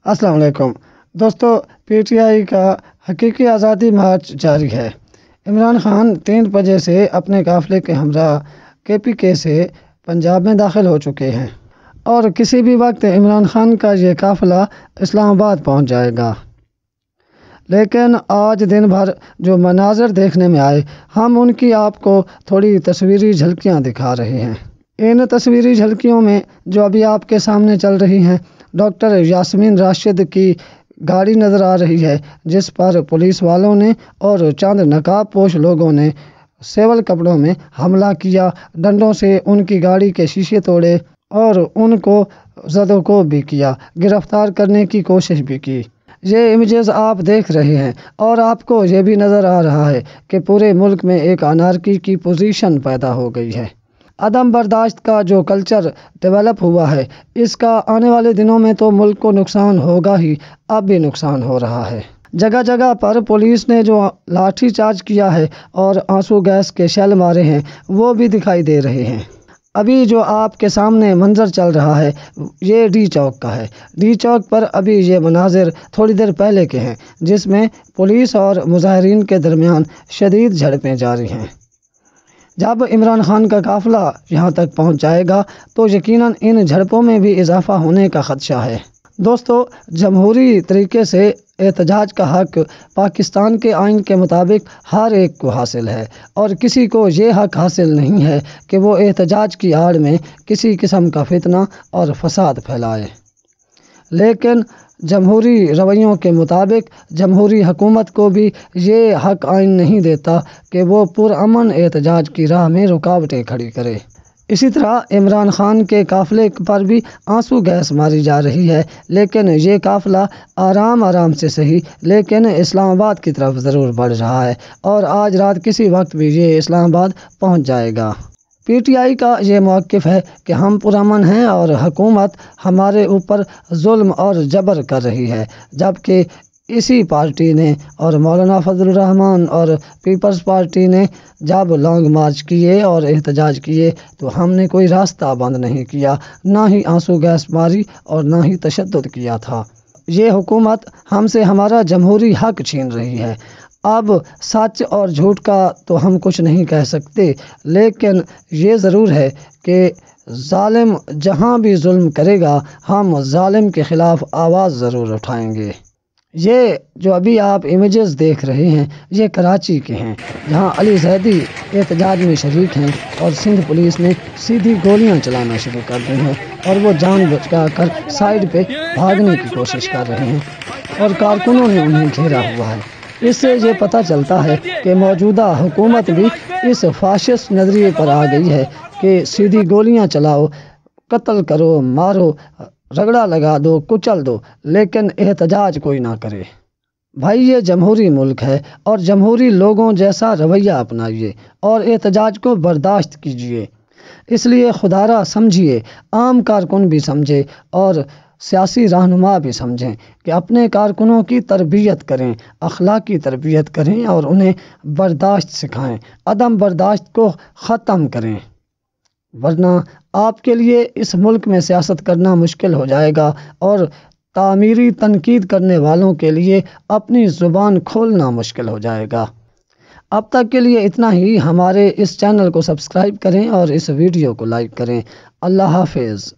अस्सलाम वालेकुम दोस्तों, पीटीआई का हकीकी आज़ादी मार्च जारी है। इमरान खान 3 बजे से अपने काफ़िले के हमरा केपीके से पंजाब में दाखिल हो चुके हैं और किसी भी वक्त इमरान खान का ये काफ़िला इस्लामाबाद पहुंच जाएगा। लेकिन आज दिन भर जो मनाज़र देखने में आए, हम उनकी आपको थोड़ी तस्वीरी झलकियां दिखा रहे हैं। इन तस्वीरी झलकियों में जो अभी आपके सामने चल रही हैं, डॉक्टर यास्मीन राशिद की गाड़ी नज़र आ रही है, जिस पर पुलिस वालों ने और चंद नकाबपोश लोगों ने सिविल कपड़ों में हमला किया, डंडों से उनकी गाड़ी के शीशे तोड़े और उनको ज़दोकोब भी किया, गिरफ्तार करने की कोशिश भी की। ये इमेजेस आप देख रहे हैं और आपको ये भी नज़र आ रहा है कि पूरे मुल्क में एक अनार्की की पोजीशन पैदा हो गई है। अदम बर्दाश्त का जो कल्चर डेवलप हुआ है, इसका आने वाले दिनों में तो मुल्क को नुकसान होगा ही, अब भी नुकसान हो रहा है। जगह जगह पर पुलिस ने जो लाठी चार्ज किया है और आंसू गैस के शेल मारे हैं, वो भी दिखाई दे रहे हैं। अभी जो आपके सामने मंजर चल रहा है, ये डी चौक का है। डी चौक पर अभी ये मनाजिर थोड़ी देर पहले के हैं, जिसमें पुलिस और मुजाहिरीन के दरमियान शदीद झड़पें जारी हैं। जब इमरान खान का काफ़िला यहाँ तक पहुँच जाएगा तो यकीनन इन झड़पों में भी इजाफा होने का ख़दशा है। दोस्तों, जमहूरी तरीके से एहतजाज का हक़ पाकिस्तान के आइन के मुताबिक हर एक को हासिल है और किसी को ये हक़ हासिल नहीं है कि वो एहतजाज की आड़ में किसी किस्म का फितना और फसाद फैलाए। लेकिन जमहूरी रवैयों के मुताबिक जमहूरी हुकूमत को भी ये हक़ आइन नहीं देता कि वो पुरअमन एहतजाज की राह में रुकावटें खड़ी करे। इसी तरह इमरान खान के काफ़िले पर भी आंसू गैस मारी जा रही है, लेकिन ये काफ़िला आराम आराम से सही लेकिन इस्लामाबाद की तरफ ज़रूर बढ़ रहा है और आज रात किसी वक्त भी ये इस्लामाबाद पहुंच जाएगा। पीटीआई का ये मौक़िफ़ है कि हम पुरअमन हैं और हुकूमत हमारे ऊपर जुल्म और जबर कर रही है, जबकि इसी पार्टी ने और मौलाना फजलुर रहमान और पीपल्स पार्टी ने जब लॉन्ग मार्च किए और एहतजाज किए तो हमने कोई रास्ता बंद नहीं किया, ना ही आंसू गैस मारी और ना ही तशद्दुद किया था। ये हुकूमत हमसे हमारा जमहूरी हक़ छीन रही है। अब सच और झूठ का तो हम कुछ नहीं कह सकते, लेकिन ये ज़रूर है कि ज़ालिम जहाँ भी जुल्म करेगा, हम ज़ालिम के ख़िलाफ़ आवाज़ ज़रूर उठाएंगे। ये जो अभी आप इमेजेस देख रहे हैं, ये कराची के हैं, जहाँ अली ज़ैदी एहतजाज में शरीक हैं और सिंध पुलिस ने सीधी गोलियां चलाना शुरू कर दी हैं और वो जानबूझकर साइड पे भागने की कोशिश कर रहे हैं और कारकुनों ने उन्हें घेरा हुआ है। इससे ये पता चलता है कि मौजूदा हुकूमत भी इस फाशिस्ट नज़रिए पर आ गई है कि सीधी गोलियां चलाओ, कत्ल करो, मारो, रगड़ा लगा दो, कुचल दो, लेकिन एहतजाज कोई ना करे। भाई, ये जमहूरी मुल्क है और जमहूरी लोगों जैसा रवैया अपनाइए और एहतजाज को बर्दाश्त कीजिए। इसलिए खुदारा समझिए, आम कारकुन भी समझे और सियासी रहनुमा भी समझें कि अपने कारकुनों की तरबियत करें, अखलाकी तरबियत करें और उन्हें बर्दाश्त सिखाएं, अदम बर्दाश्त को ख़त्म करें, वरना आपके लिए इस मुल्क में सियासत करना मुश्किल हो जाएगा और तामीरी तनकीद करने वालों के लिए अपनी ज़ुबान खोलना मुश्किल हो जाएगा। अब तक के लिए इतना ही। हमारे इस चैनल को सब्सक्राइब करें और इस वीडियो को लाइक करें। अल्लाह हाफिज़।